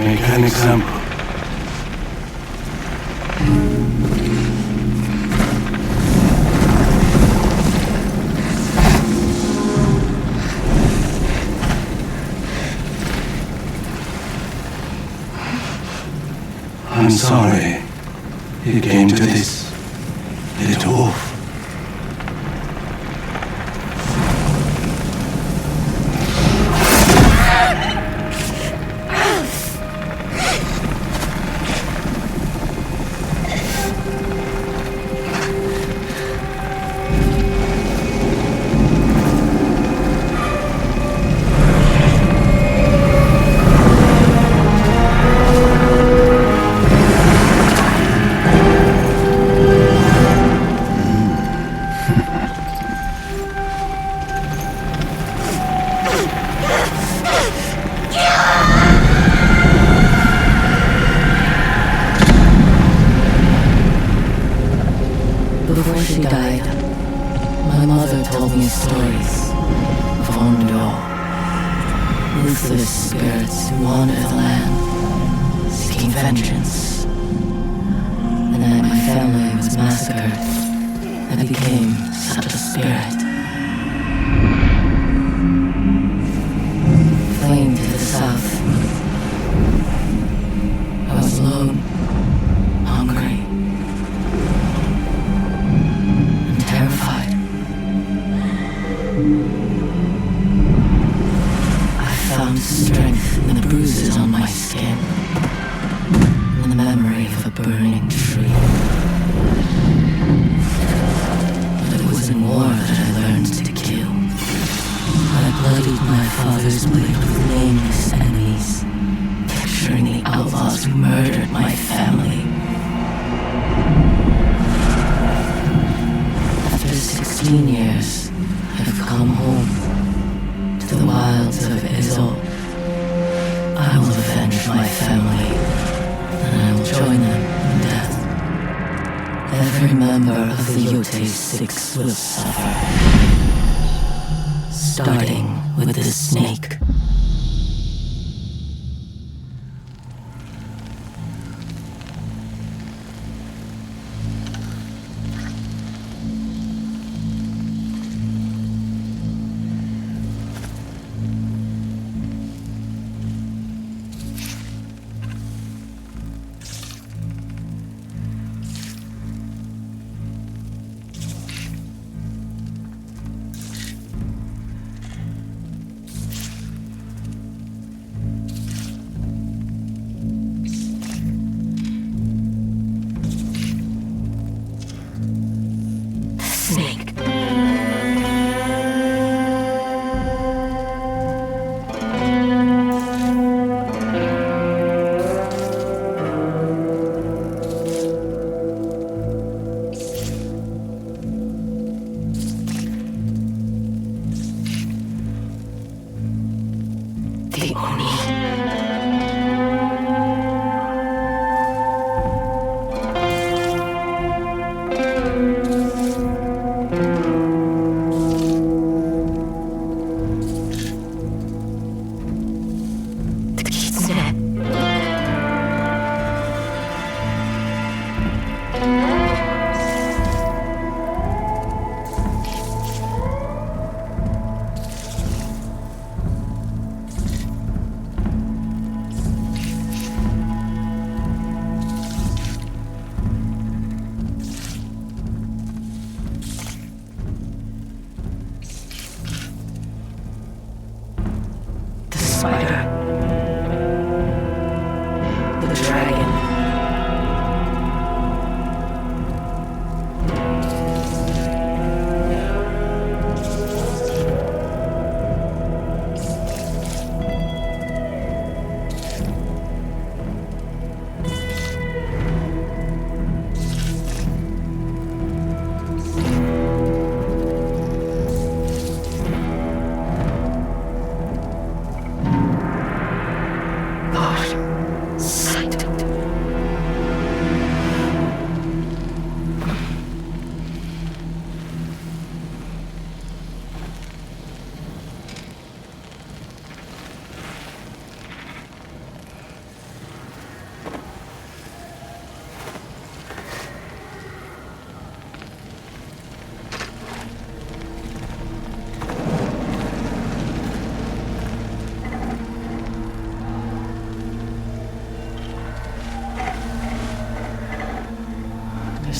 Make an example. I'm sorry it came to this, little wolf. Before she died, my mother told me stories of Ondor, ruthless spirits who wander the land, seeking vengeance. The night my family was massacred, I became such a spirit. Fleeing to the south, I was alone, hungry, terrified. I found strength in the bruises on my skin, in the memory of a burning tree. But it was in war that I learned to kill. I bloodied my father's blade with nameless enemies, picturing the outlaws who murdered my family. After 16 years, I've come home to the wilds of Izol. I will avenge my family, and I will join them in death. Every member of the Yotei 6 will suffer, starting with the snake. Snake. The Oni. Spider, the dragon,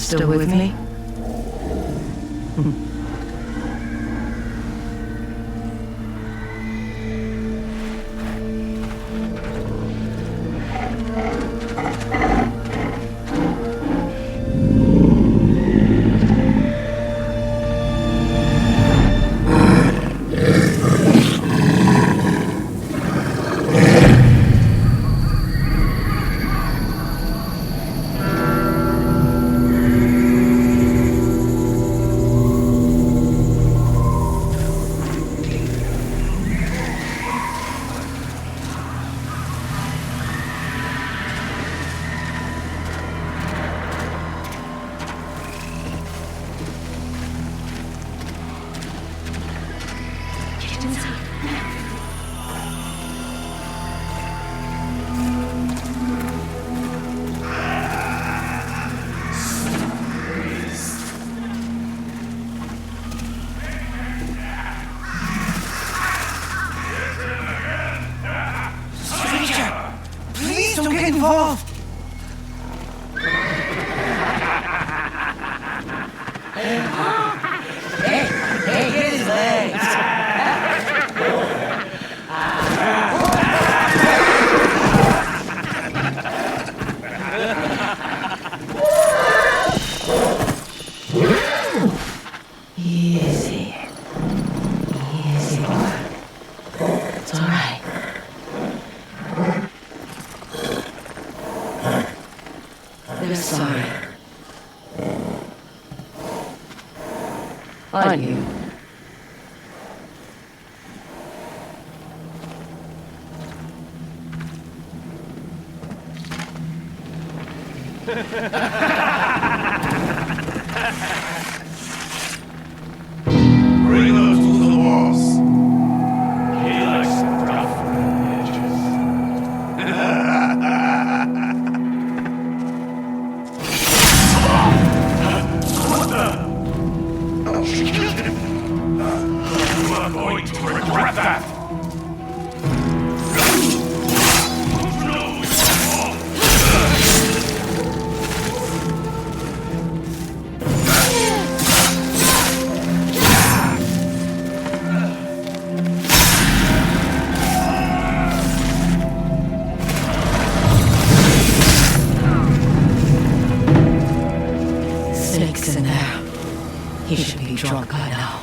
Still with me? Please don't get involved! Hey, get his legs! Easy. Easy, boy. It's all right. They're sorry. Aren't you? Bring us to the boss. He likes it rough around the edges. What the? She killed him. You are going to regret that. Snake's in there. He should be drunk by now.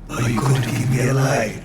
Are you going to keep me alive?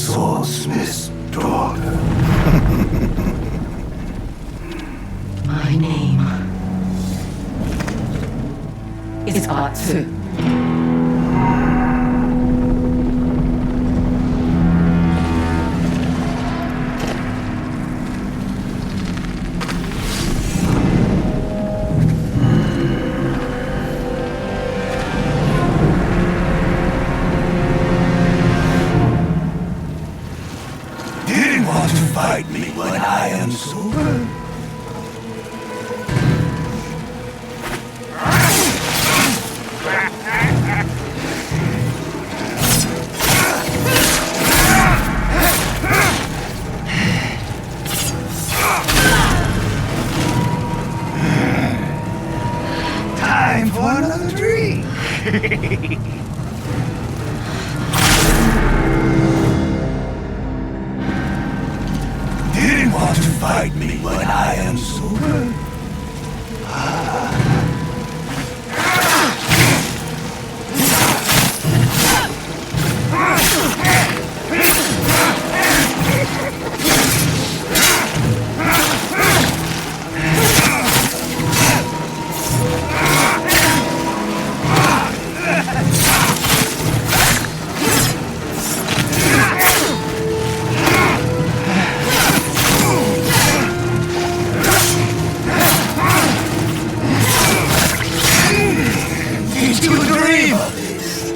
swordsmith's daughter. My name is Atsu. Didn't want to fight me when I am sober. Time for another drink. Didn't want to fight me when I am sober. Did you dream of this?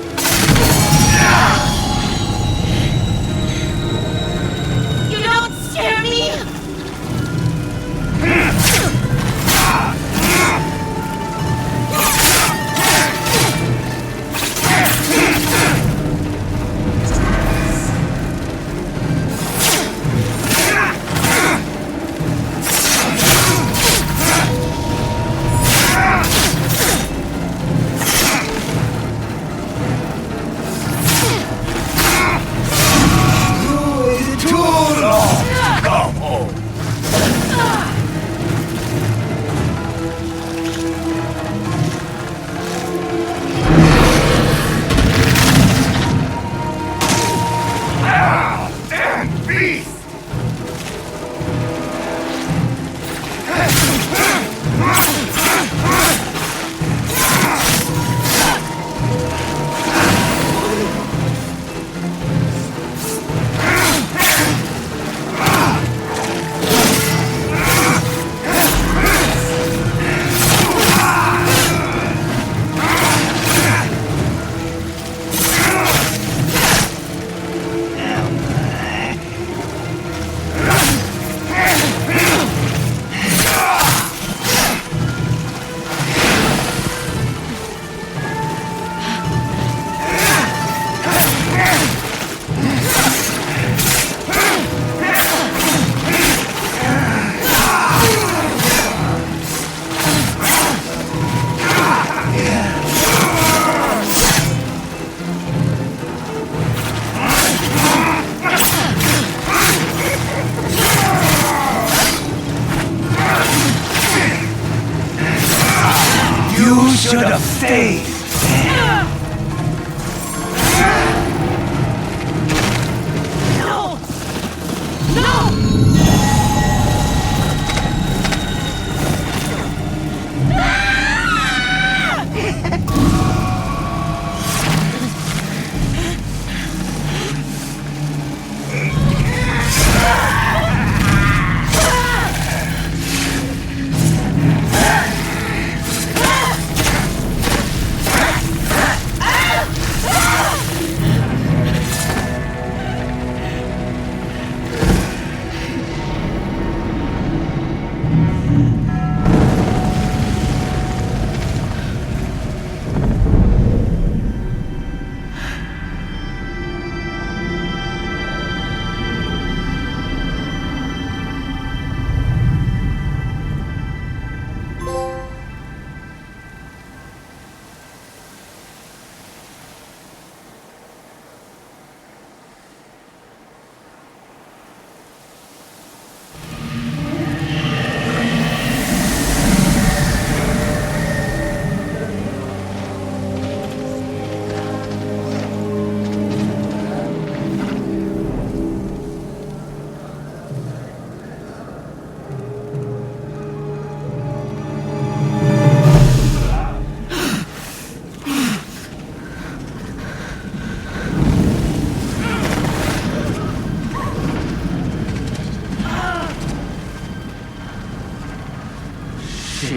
You don't scare me! Too long. Come home. And beast. You should have stayed. No! No!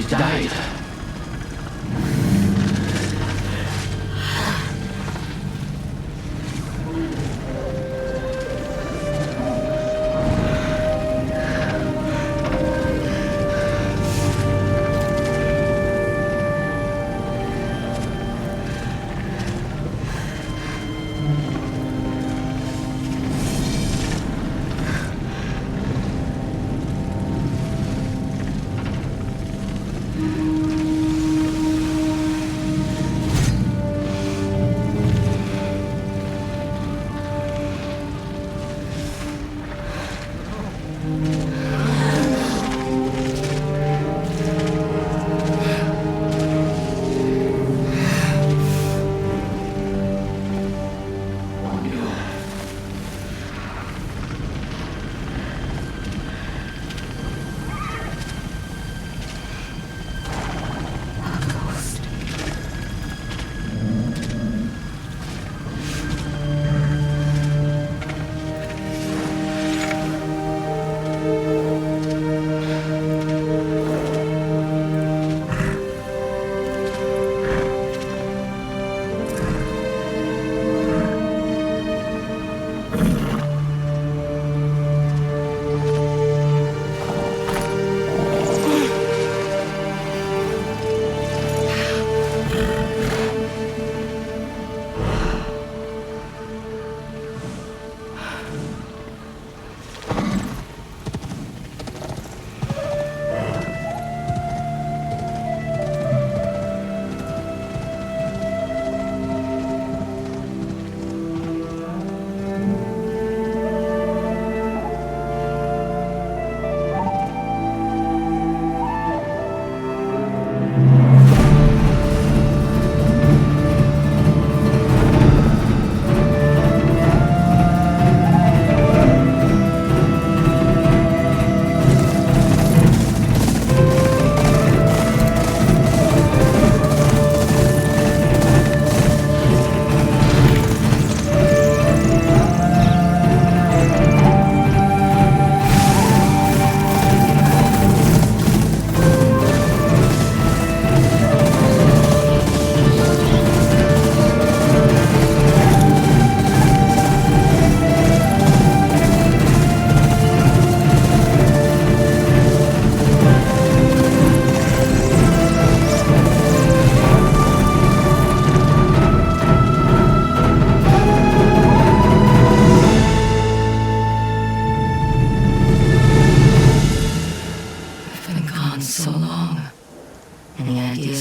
died.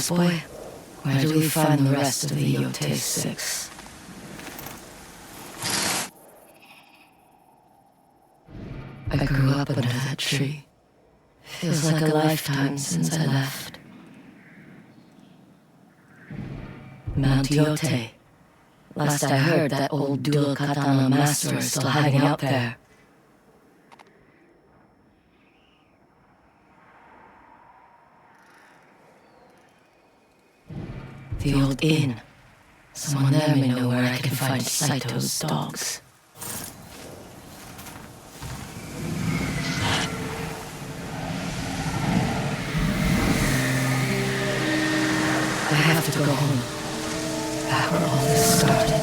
Boy, where do we find the rest of the Yotei 6? I grew up under that tree. Feels like a lifetime since I left. Mount Yotei. Last I heard, that old dual katana master is still hiding out there. The old inn. Someone there may know where I can find Saito's dogs. I have to go home. Back where all this started.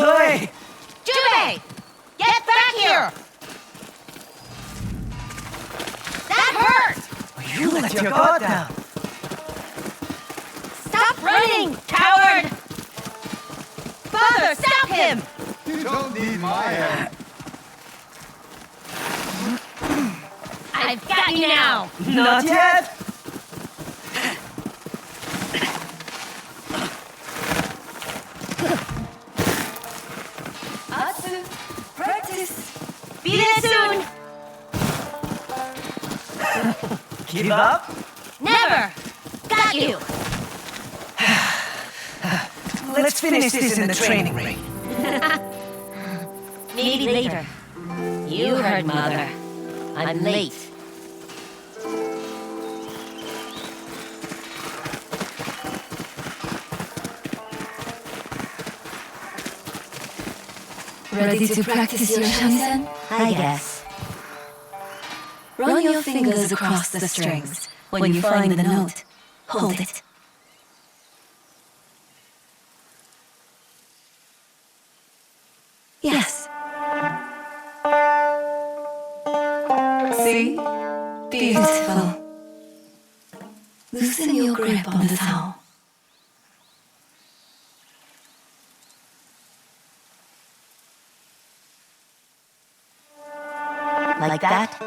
Yotei! Yotei! Get back here! That hurt! You let your guard down. Stop running, coward! Father, stop him! You don't need my help. I've got you now! Not yet! Practice! Be there soon! Give up? Never! Got you! Let's finish this in the training ring. Maybe later. You heard Mother. I'm late. Ready to practice your shamisen? I guess. Run your fingers across the strings. When you find the note, hold it. Yes. See? Beautiful. Loosen your grip on the towel. Like that?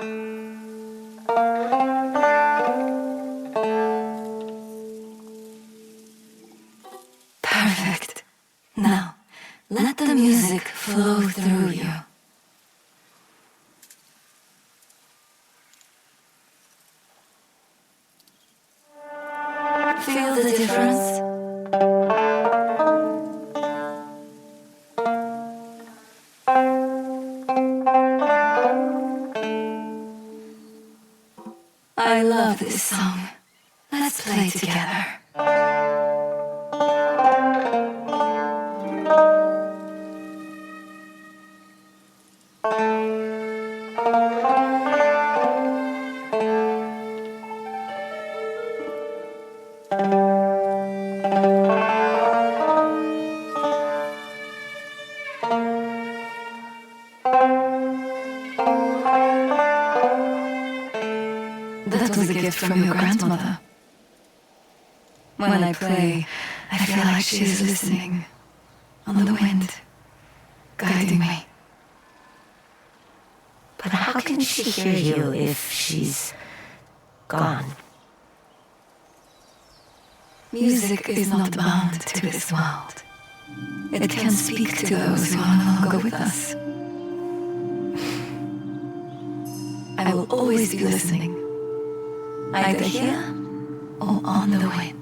Perfect. Now, let the music flow through you. Feel the difference? I love this song. Let's play together. That was a gift from your grandmother. When I play, I feel like she's listening, on the wind, guiding me. But how can she hear you if she's gone? Music is not bound to this world. It can speak to those who are no longer with us. I will always be listening, either here or on the wind.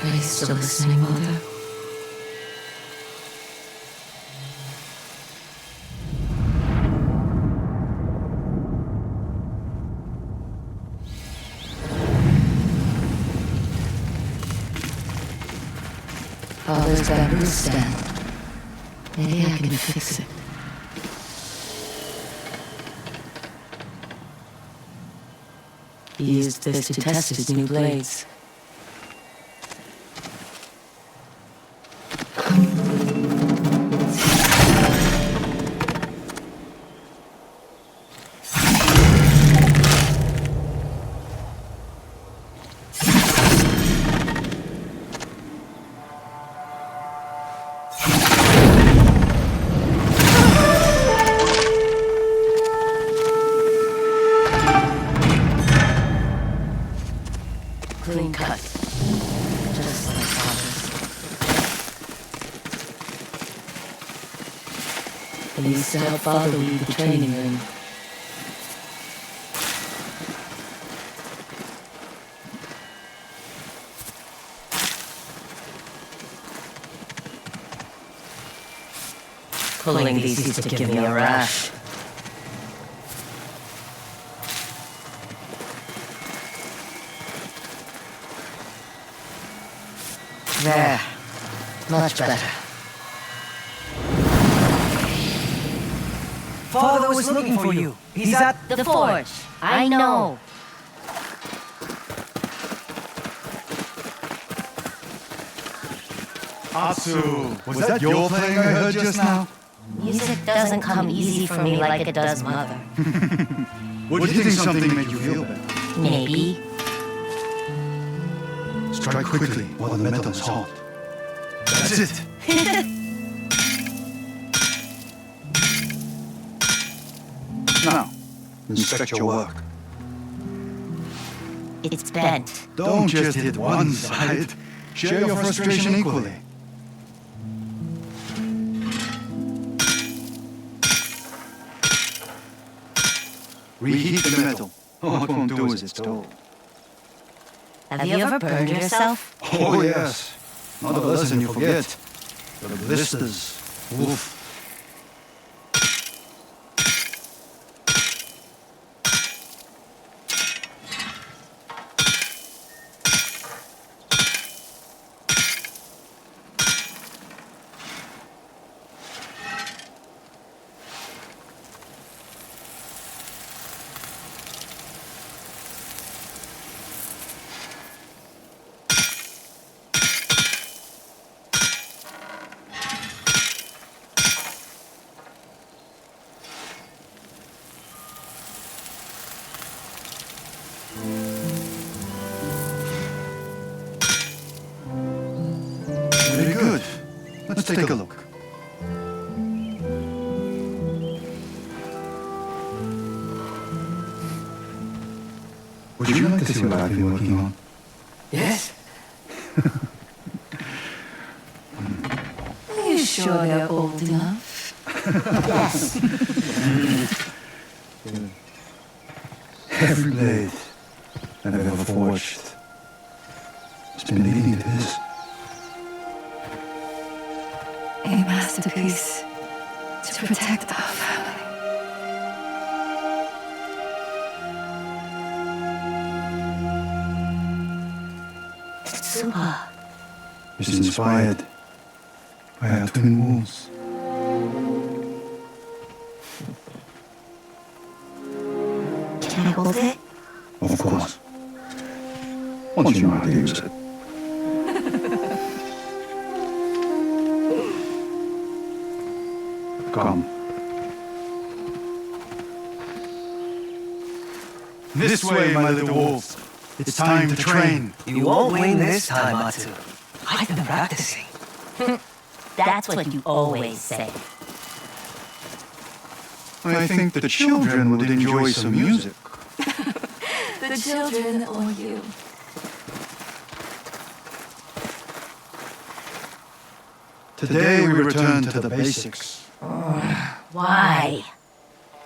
Are you still listening, Mother? Father's bamboo stand. Maybe I can fix it. He used this to test his new blades. Clean to help Father lead the training ring. Pulling these used to give me a rash. There. Much better. Father was looking for you. He's at... The forge. I know. Atsu, was that your playing I heard just now? Music doesn't come easy for me like it does Mother. What do you think something made you feel better? Maybe. Strike quickly while the metal is hot. That's it. Now, inspect your work. It's bent. Don't just hit one side. Share your frustration equally. Reheat the metal. All it won't do as it's told. Have you ever burned yourself? Oh, yes. Not a lesson you forget. The blisters. Oof. Very good. Let's take a look. Would you like to see what I've been working on? Yes? Are you sure they're old enough? Yes. Every blade that I've ever forged has been leading to this. A masterpiece to protect our family. Tsuba. It's inspired by our twin wolves. Can I hold it? Of course. Once you know how to use it. Come. This way, my little wolves. It's time to train. You won't win this time, Atsu. I've been practicing. That's what you always say. I think the children would enjoy some music. The children or you? Today we return to the basics. Why?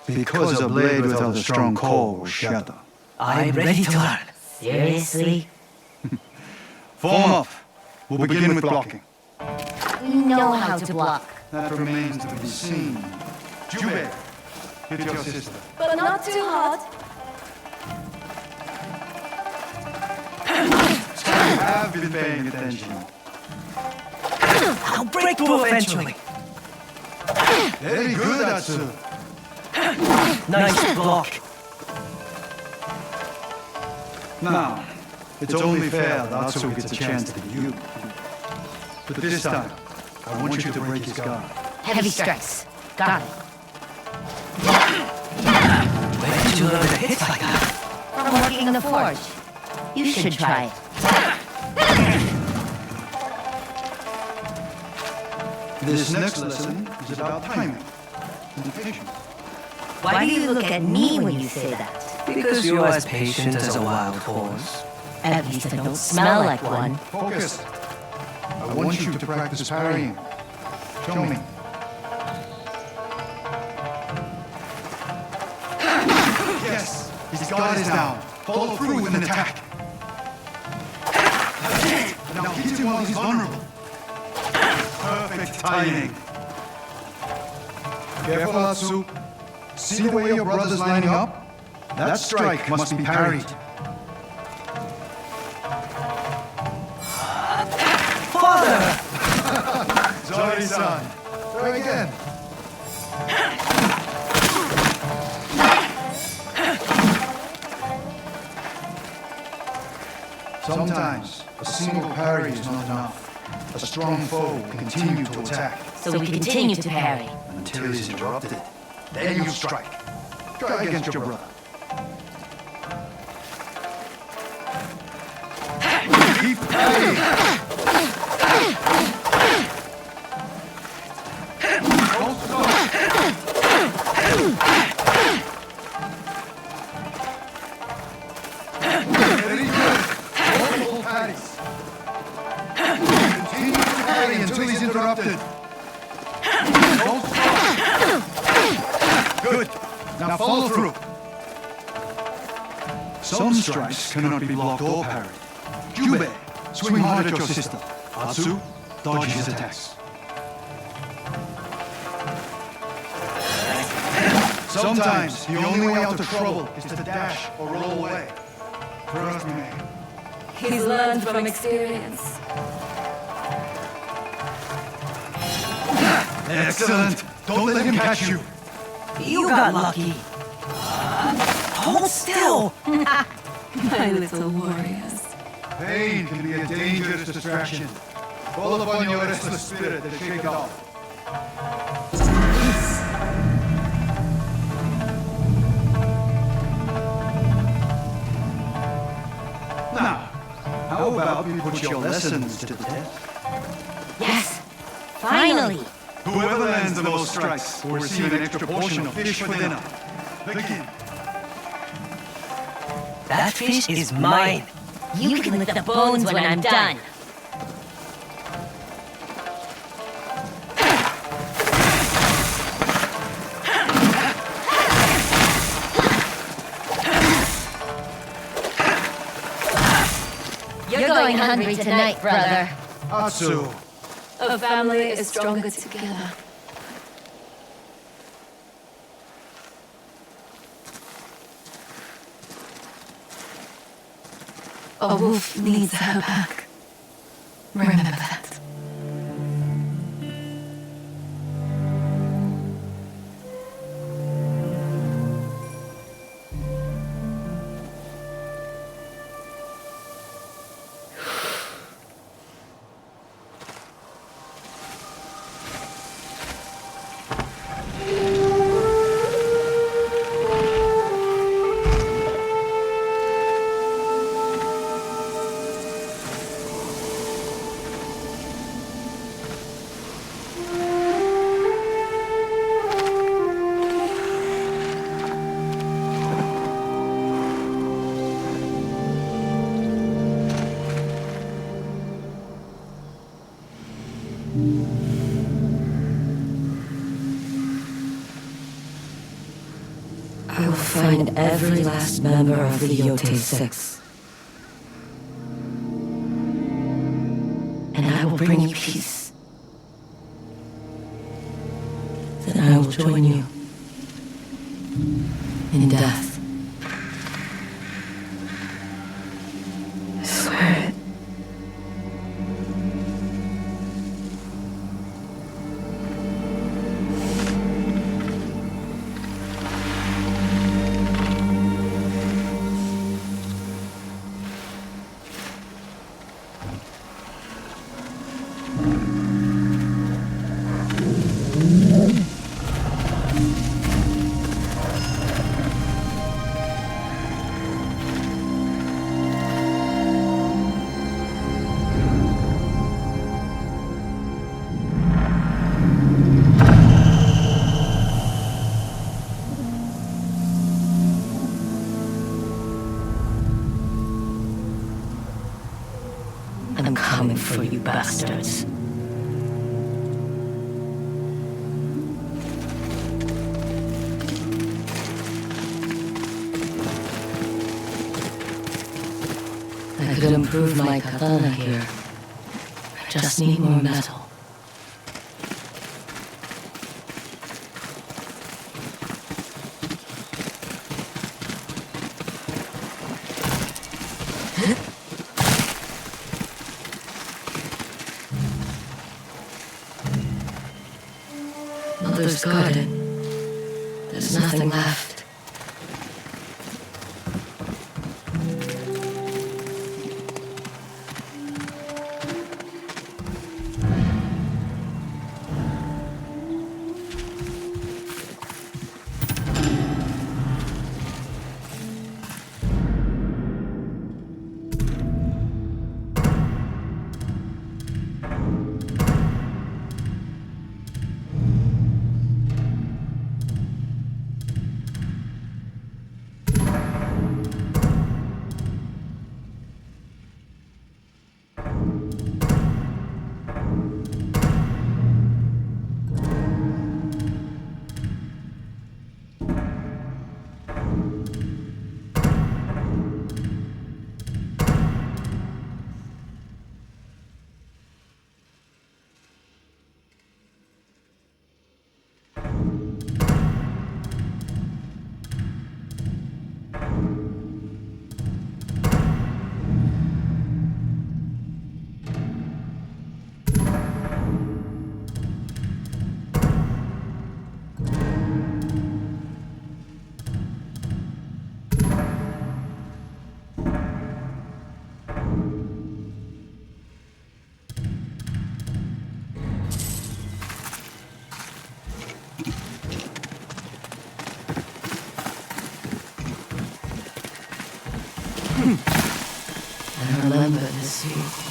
Because a blade without a strong core will shatter. I'm ready to learn. Seriously? Form up. We'll begin with blocking. We know how to block. That remains to be seen. Jubei, hit your sister. But not too hard. Have been paying attention. I'll break through eventually. Very good, Atsu. Nice block. Now, it's only fair that Atsu gets a chance to be you. But this time, I want you to break his guard. Heavy strikes. Got it. Where did you learn to hit like that? From working in the forge. You should try it. This next lesson is about timing and patience. Why do you look at me when you say that? Because you're as patient as a wild horse. At least I don't smell like one. Focus. I want you to practice parrying. Show me. Yes, his guard is down. Follow through with an attack. Now hit him while he's vulnerable. Perfect timing. Careful, Atsu. See the way your brother's lining up? That strike must be parried. Father! Sorry, son. Try again. Sometimes a single parry is not enough. A strong foe will continue to attack So we continue to parry. until he's interrupted. Then you strike. Try against your brother. Keep parrying. Don't stop. Very good. Multiple parries. Continue to parry until he's interrupted. Don't stop. Good. Now follow through. Some strikes cannot be blocked or parried. Yubei, swing hard at your sister. Atsu, dodge his attacks. Sometimes the only way out of trouble is to dash or roll away. Trust me. He's learned from experience. Excellent. Don't let him catch you. You got lucky. Hold still. My little warriors. Pain can be a dangerous distraction. Call upon your restless spirit to shake it off. Now, how about we put your lessons to the test? Yes! Finally! Whoever lands the most strikes will receive an extra portion of fish for dinner. Begin. That fish is mine. You can lick the bones when I'm done. You're going hungry tonight, brother. Atsu, A family is stronger together. A wolf needs her pack. Remember that. I will find every last member of the Yotei Six. And I will bring you peace. Then I will join you in death. I swear it. I'm coming for you, bastards. could improve my katana here. I just need more metal. Mother's garden. There's nothing left. I remember this suit.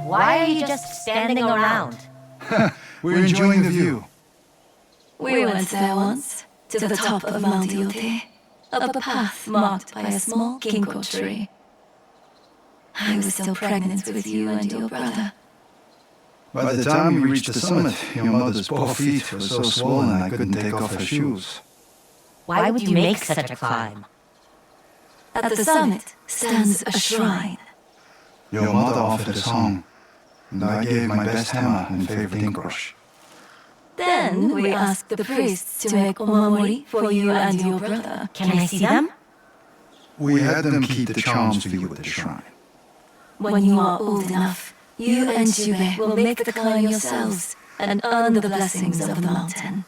Why are you just standing around? We're enjoying the view. We went there once, to the top of Mount Yotei, up a path marked by a small ginkgo tree. I was still pregnant with you and your brother. By the time we reached the summit, your mother's poor feet were so swollen I couldn't take off her shoes. Why would you make such a climb? At the summit stands a shrine. Your mother offered a song, and I gave my best hammer and favorite ink brush. Then we asked the priests to make omamori for you and your brother. Can I see them? We had them keep the charms for you at the shrine. When you are old enough, you and Yubei will make the climb yourselves and earn the blessings of the mountain.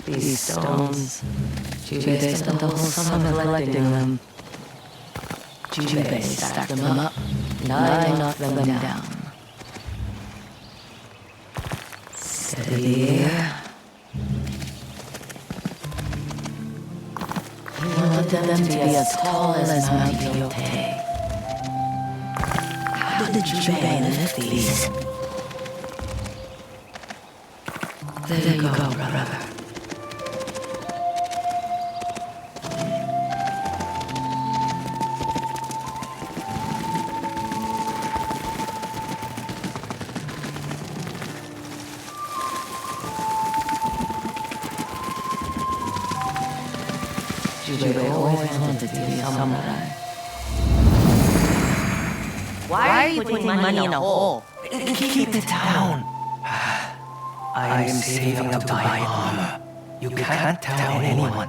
These stones. Jubei spent the whole summer collecting them. Jubei stacked them up, and I knocked them down. Steady here. He wanted them to be as tall as Mount Yotei. How did Jubei lift these? There you go, brother. Jubei always wanted to be a samurai. Why are you putting money in a hole? Keep it down. I'm saving up to buy armor. You can't tell anyone.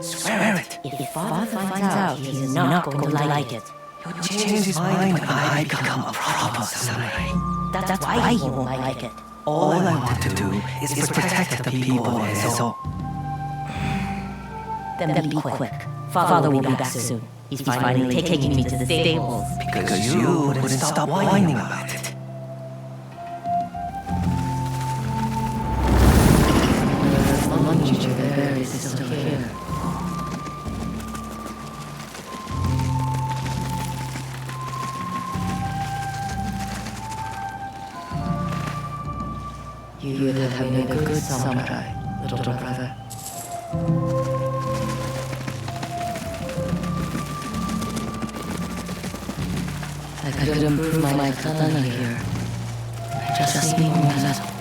Swear it. If Father finds out, he's not going to like it. He'll change his mind and I become a proper samurai. That's why he won't like it. All I want to do is protect the people of Ezo. Then be quick. Father will be back soon. He's finally taking me to the stables. Because you wouldn't stop whining about it. The monkey there is still here. You have been a good samurai, little brother. I could improve my katana here. I just need more metal.